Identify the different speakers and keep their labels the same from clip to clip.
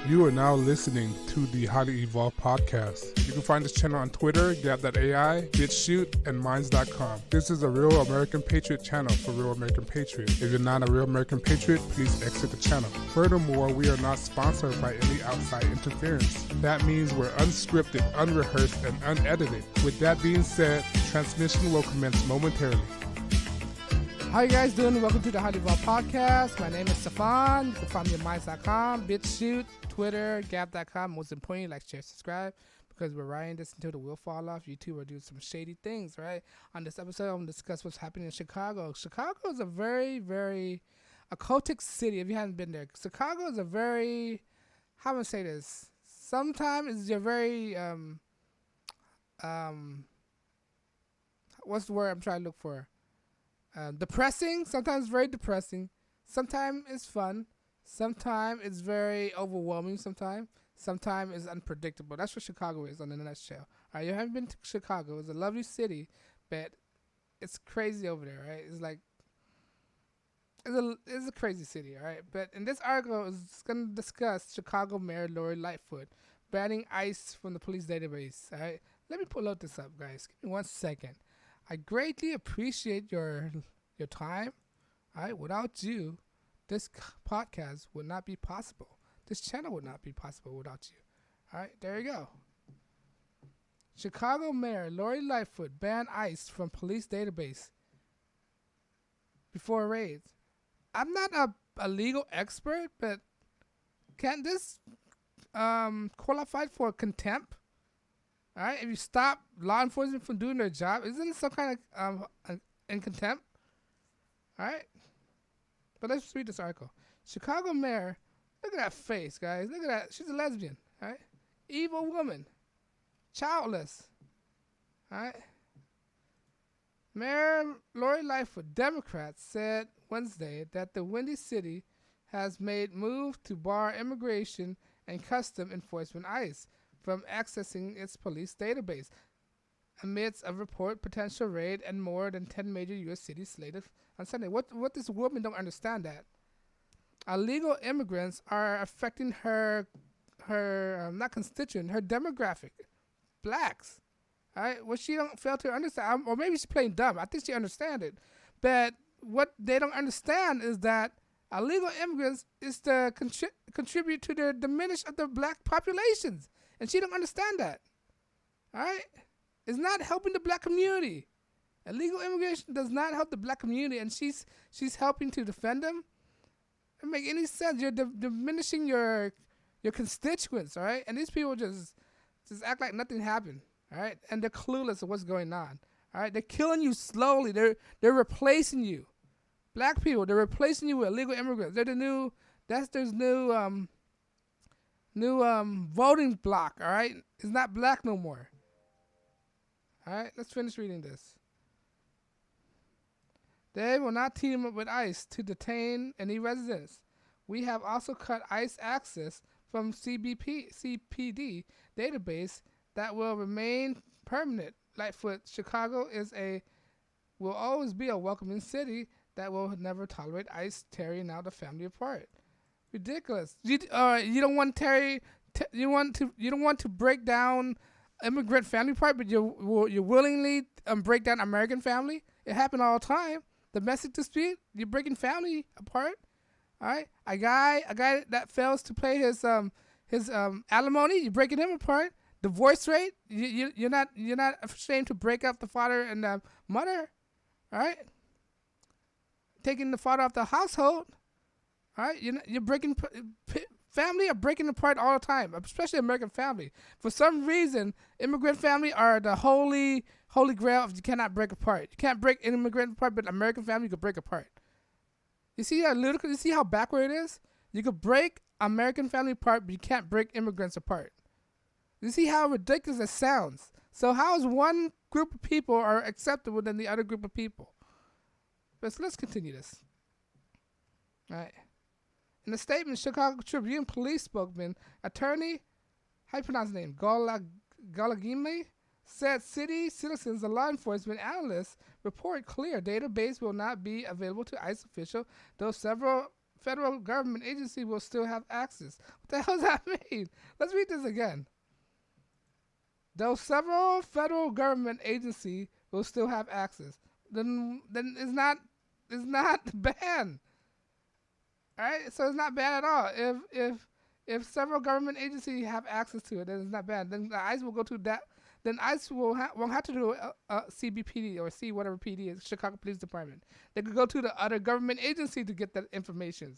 Speaker 1: You are now listening to the Highly Evolved Podcast. You can find this channel on Twitter, Gab.ai, BitChute, and Minds.com. This is a Real American Patriot channel for Real American Patriots. If you're not a Real American Patriot, please exit the channel. Furthermore, we are not sponsored by any outside interference. That means we're unscripted, unrehearsed, and unedited. With that being said, transmission will commence momentarily.
Speaker 2: How you guys doing? Welcome to the Highly Evolved Podcast. My name is Stefan. You can find me at Minds.com, BitChute, Twitter, Gab.com. Most importantly, like, share, subscribe, because we're riding this until the wheel fall off. YouTube are doing some shady things, right? On this episode, I'm going to discuss what's happening in Chicago. Chicago is a very, very occultic city if you haven't been there. Chicago is a very, how am I going to say this? Sometimes it's a very, what's the word I'm trying to look for? Depressing, sometimes very depressing. Sometimes it's fun. Sometimes it's very overwhelming. Sometimes it's unpredictable. That's what Chicago is on the nutshell. All right, you haven't been to Chicago. It's a lovely city, but it's crazy over there, right? It's like it's a crazy city, all right. But in this article, it's going to discuss Chicago Mayor Lori Lightfoot banning ICE from the police database. All right, let me pull out this up, guys. Give me 1 second. I greatly appreciate your time. All right, without you, this podcast would not be possible. This channel would not be possible without you. All right, there you go. Chicago Mayor Lori Lightfoot banned ICE from police database before raids. I'm not a legal expert, but can this qualify for contempt? All right, if you stop law enforcement from doing their job, isn't it some kind of in contempt? All right, but let's read this article. Chicago mayor, look at that face, guys. Look at that. She's a lesbian. All right, evil woman, childless. All right. Mayor Lori Lightfoot, Democrat, said Wednesday that the Windy City has made moves to bar immigration and custom enforcement ICE from accessing its police database amidst a report potential raid and more than 10 major U.S. cities slated on Sunday. What this woman don't understand that illegal immigrants are affecting her not constituent, her demographic, blacks. All right, what she don't fail to understand, or maybe she's playing dumb. I think she understand it, but what they don't understand is that illegal immigrants is to contribute to the diminish of the black populations. And she don't understand that. All right? It's not helping the black community. Illegal immigration does not help the black community, and she's helping to defend them. It doesn't make any sense. You're diminishing your constituents, all right? And these people just act like nothing happened, all right? And they're clueless of what's going on, all right? They're killing you slowly. They're replacing you. Black people, they're replacing you with illegal immigrants. They're there's new voting block, all right? It's not black no more. All right, let's finish reading this. They will not team up with ICE to detain any residents. We have also cut ICE access from CPD database that will remain permanent. Lightfoot, Chicago will always be a welcoming city that will never tolerate ICE tearing out a family apart. Ridiculous. You don't want you don't want to break down immigrant family part, but you willingly break down American family. It happens all the time. Domestic dispute, you're breaking family apart. All right, a guy that fails to pay his alimony, you're breaking him apart. Divorce rate, you're not ashamed to break up the father and the mother. All right, taking the father off the household. All right, you're breaking family are breaking apart all the time, especially American family. For some reason, immigrant family are the holy grail of you cannot break apart. You can't break an immigrant apart, but American family you can break apart. You see how ludicrous? You see how backward it is? You could break American family apart, but you can't break immigrants apart. You see how ridiculous it sounds? So how is one group of people are acceptable than the other group of people? But let's continue this. All right. In a statement, Chicago Tribune police spokesman, attorney, how you pronounce his name, Galagime, said city citizens and law enforcement analysts report clear database will not be available to ICE officials, though several federal government agency will still have access. What the hell does that mean? Let's read this again. Though several federal government agency will still have access, then it's not banned. All right, so it's not bad at all. If several government agencies have access to it, then it's not bad. Then the ICE will go to that. Then ICE won't have to do a CBPD or C whatever PD is, Chicago Police Department. They could go to the other government agency to get that information.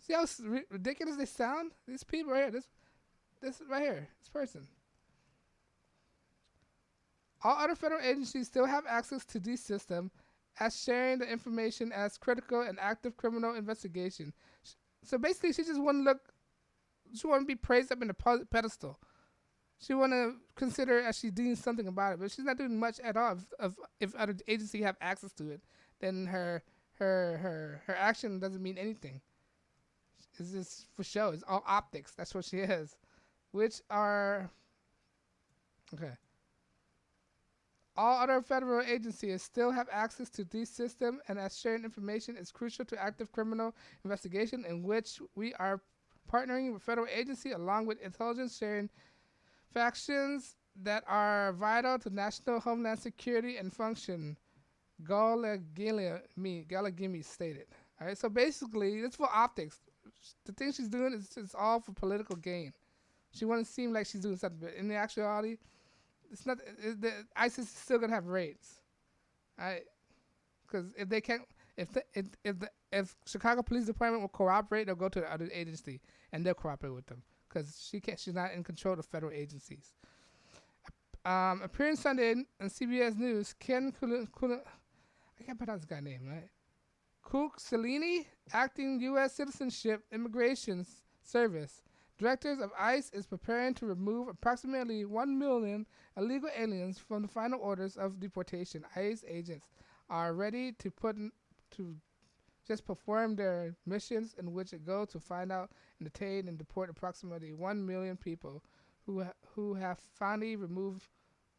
Speaker 2: See how ridiculous they sound? These people right here, this right here, this person. All other federal agencies still have access to this system, as sharing the information as critical and active criminal investigation. So basically, she just want to be praised up in the pedestal. She want to consider as she's doing something about it, but she's not doing much at all. If other agencies have access to it, then her action doesn't mean anything. It's just for show. It's all optics. That's what she is. Which are okay. All other federal agencies still have access to this system, and as sharing information is crucial to active criminal investigation, in which we are partnering with federal agency along with intelligence sharing factions that are vital to national homeland security and function. Galagimi stated. All right, so basically, it's for optics. The thing she's doing is all for political gain. She wants to seem like she's doing something, but in the actuality, it's not. The ISIS is still gonna have raids, right? Because if they can't, if Chicago Police Department will cooperate, they'll go to the other agency and they'll cooperate with them. Because she's not in control of federal agencies. Appearing Sunday on CBS News, Ken I can't pronounce this guy's name, right? Kuchselini, acting U.S. Citizenship Immigration Service Directors of ICE, is preparing to remove approximately 1 million illegal aliens from the final orders of deportation. ICE agents are ready to just perform their missions, in which it goes to find out and detain and deport approximately 1 million people who have final remove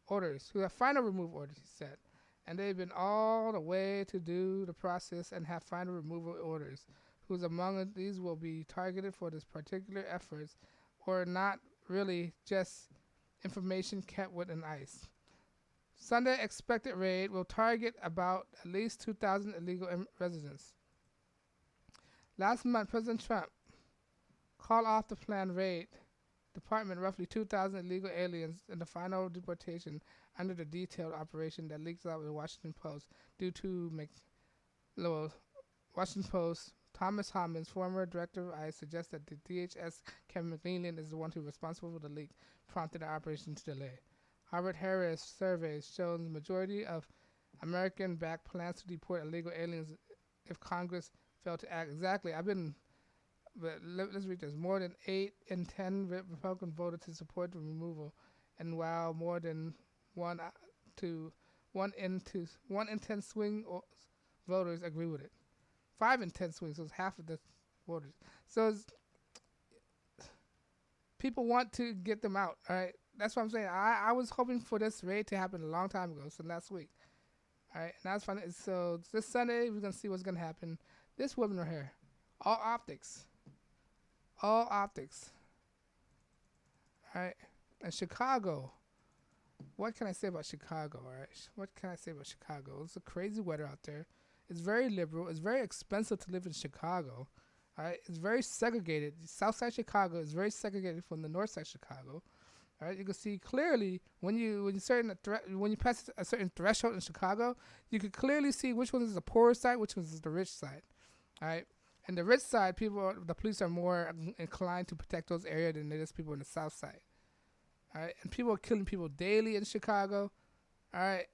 Speaker 2: orders, he said. And they've been all the way to do the process and have final removal orders, whose among these will be targeted for this particular efforts, or not really just information kept within ICE. Sunday expected raid will target about at least 2,000 illegal residents. Last month, President Trump called off the planned raid department roughly 2,000 illegal aliens in the final deportation under the detailed operation that leaks out with the Washington Post due to Washington Post. Thomas Hommons, former director of ICE, suggests that the DHS Kevin McClellan is the one who is responsible for the leak, prompted the operation to delay. Harvard Harris surveys show the majority of American-backed plans to deport illegal aliens if Congress failed to act. Exactly. Let's read this. More than 8 in 10 Republicans voted to support the removal, and while more than 1 in 10 swing voters agree with it. 5 in 10 swing, so it's half of the voters. So people want to get them out. All right, that's what I'm saying. I was hoping for this raid to happen a long time ago, so last week. All right, and that's fun. So this Sunday we're gonna see what's gonna happen. This woman right here, all optics. All optics. All right. And Chicago. What can I say about Chicago? All right. What can I say about Chicago? It's a crazy weather out there. It's very liberal. It's very expensive to live in Chicago. All right. It's very segregated. Southside Chicago is very segregated from the northside Chicago. All right. You can see clearly when you pass a certain threshold in Chicago, you can clearly see which one is the poor side, which one is the rich side. All right. And the rich side, the police are more inclined to protect those areas than it is people in the south side. All right, and people are killing people daily in Chicago. All right,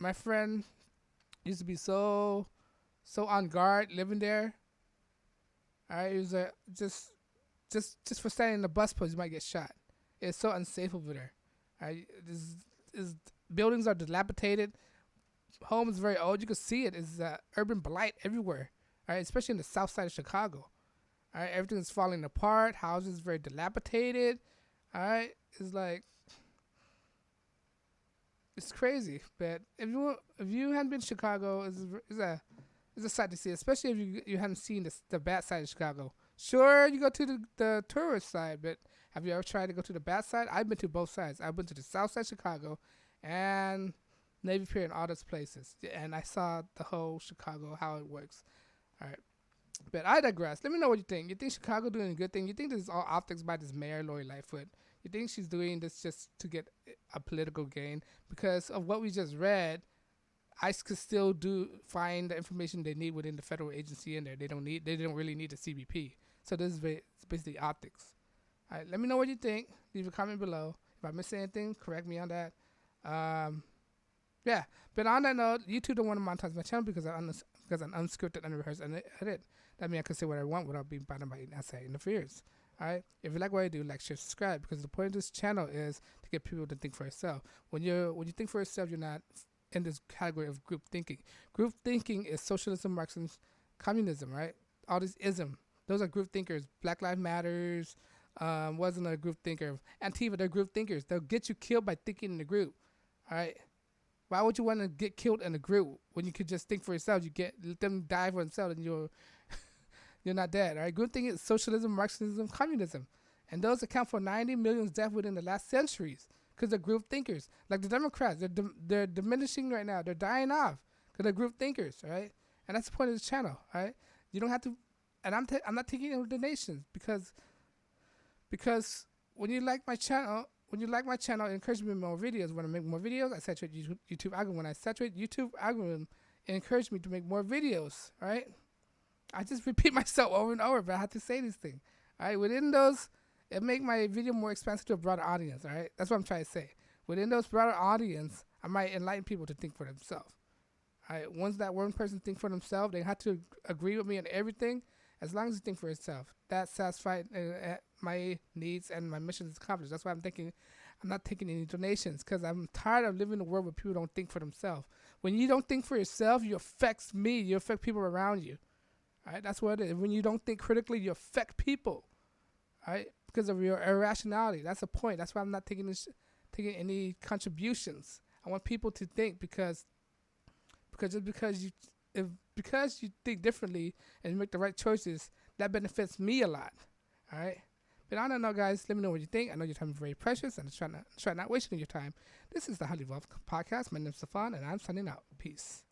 Speaker 2: my friend used to be so on guard living there. All right, he was just for standing in the bus post, you might get shot. It's so unsafe over there. All right, buildings are dilapidated. Home is very old. You can see it. It's urban blight everywhere. All right, especially in the south side of Chicago. All right, everything is falling apart. Houses very dilapidated. All right, it's crazy. But if you hadn't been to Chicago, it's a It's a sight to see, especially if you haven't seen the bad side of Chicago. Sure, you go to the tourist side, but have you ever tried to go to the bad side? I've been to both sides. I've been to the south side of Chicago and Navy Pier and all those places. And I saw the whole Chicago, how it works. All right. But I digress. Let me know what you think. You think Chicago doing a good thing? You think this is all optics by this mayor, Lori Lightfoot? You think she's doing this just to get a political gain? Because of what we just read, ICE could still find the information they need within the federal agency in there. They don't really need the CBP. So this is basically optics. All right, let me know what you think. Leave a comment below. If I missed anything, correct me on that. Yeah, but on that note, YouTube don't want to monetize my channel because I'm unscripted, unrehearsed, and edit. That means I can say what I want without being bound by outside interference. All right. If you like what I do, like, share, subscribe, because the point of this channel is to get people to think for yourself. When you think for yourself, you're not in this category of group thinking. Group thinking is socialism, Marxism, communism, right? All this ism. Those are group thinkers. Black Lives Matters wasn't a group thinker. Antifa, they're group thinkers. They'll get you killed by thinking in a group. All right. Why would you want to get killed in a group when you could just think for yourself? Let them die for themselves, and you're not dead. All right. Group thinking is socialism, Marxism, communism, and those account for 90 million deaths within the last centuries. Because they're group thinkers. Like the Democrats, they're diminishing right now. They're dying off because they're group thinkers, right? And that's the point of this channel, right? You don't have to, and I'm not taking any donations because when you like my channel, it encourages me to make more videos. When I make more videos, I saturate YouTube algorithm. When I saturate YouTube algorithm, it encourages me to make more videos, right? I just repeat myself over and over, but I have to say these things, all right? Within those, it make my video more expansive to a broader audience, all right? That's what I'm trying to say. Within those broader audience, I might enlighten people to think for themselves. All right? Once that one person think for themselves, they have to agree with me on everything. As long as you think for yourself, that satisfies my needs and my mission is accomplished. That's why I'm not taking any donations, because I'm tired of living in a world where people don't think for themselves. When you don't think for yourself, you affect me. You affect people around you. All right? That's what it is. When you don't think critically, you affect people. All right? Because of your irrationality. That's the point. That's why I'm not taking any contributions. I want people to think because you think differently and you make the right choices, that benefits me a lot. All right. But I don't know, guys. Let me know what you think. I know your time is very precious, and try not wasting your time. This is the Highly Evolved Podcast. My name is Stefan, and I'm signing out. Peace.